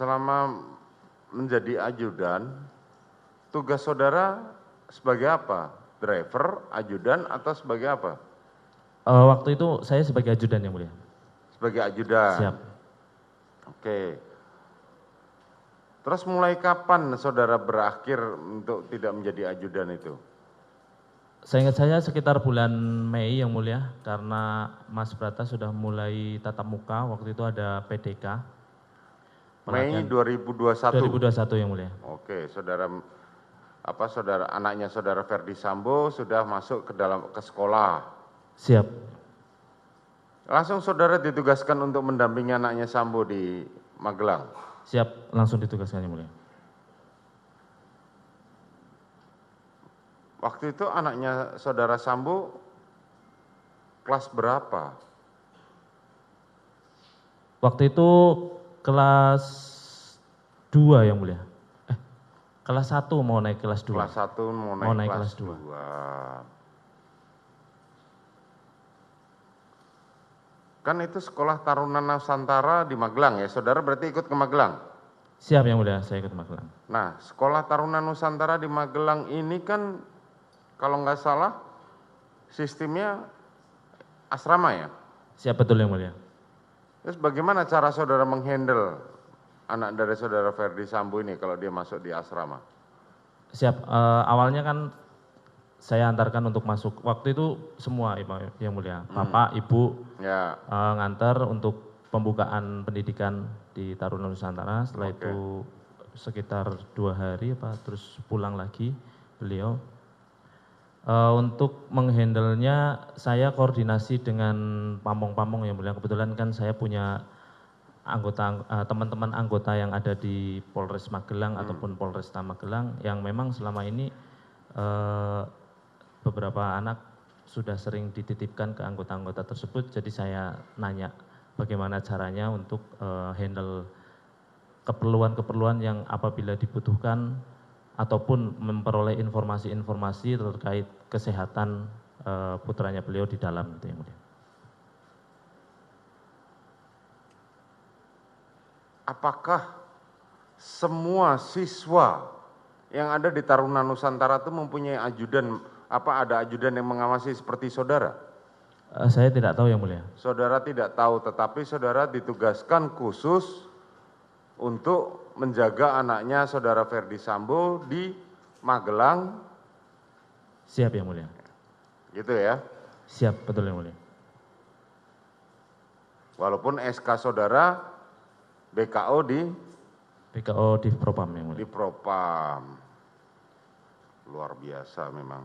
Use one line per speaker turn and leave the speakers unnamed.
selama menjadi ajudan, tugas saudara sebagai apa? Driver, ajudan, atau sebagai apa?
Waktu itu saya sebagai ajudan yang mulia.
Sebagai ajudan.
Siap.
Oke. Terus mulai kapan saudara berakhir untuk tidak menjadi ajudan itu?
Saya ingat saya sekitar bulan Mei yang mulia, karena Mas Brata sudah mulai tatap muka, waktu itu ada PDK.
Mei 2021.
2021 yang mulia.
Oke, anaknya saudara Ferdi Sambo sudah masuk ke sekolah.
Siap.
Langsung saudara ditugaskan untuk mendampingi anaknya Sambo di Magelang.
Siap, langsung ditugaskan yang mulia.
Waktu itu anaknya saudara Sambo kelas berapa?
Waktu itu kelas 2 yang mulia. Kelas 1 mau naik kelas 2.
Kelas 1 mau naik kelas 2. Kan itu sekolah Taruna Nusantara di Magelang ya, saudara berarti ikut ke Magelang?
Siap yang mulia, saya ikut Magelang.
Nah, sekolah Taruna Nusantara di Magelang ini kan kalau nggak salah sistemnya asrama ya?
Siap, betul yang mulia.
Terus bagaimana cara saudara menghandle anak dari saudara Ferdi Sambo ini kalau dia masuk di asrama?
Siap, awalnya kan saya antarkan untuk masuk. Waktu itu semua yang mulia, bapak, ibu,
ya.
ngantar untuk pembukaan pendidikan di Taruna Nusantara. Setelah itu sekitar 2 hari terus pulang lagi beliau. Untuk menghandlenya saya koordinasi dengan pamong-pamong yang mulia. Kebetulan kan saya punya teman-teman anggota yang ada di Polres Magelang ataupun Polresta Magelang yang memang selama ini beberapa anak sudah sering dititipkan ke anggota-anggota tersebut. Jadi saya nanya bagaimana caranya untuk handle keperluan-keperluan yang apabila dibutuhkan ataupun memperoleh informasi-informasi terkait kesehatan putranya beliau di dalam itu yang mulia.
Apakah semua siswa yang ada di Taruna Nusantara itu mempunyai ajudan, ada ajudan yang mengawasi seperti saudara?
Saya tidak tahu yang mulia.
Saudara tidak tahu, tetapi saudara ditugaskan khusus untuk menjaga anaknya saudara Ferdi Sambo di Magelang.
Siap yang mulia.
Gitu ya?
Siap, betul yang mulia.
Walaupun SK saudara BKO
di Propam yang mulia.
Di Propam. Luar biasa memang.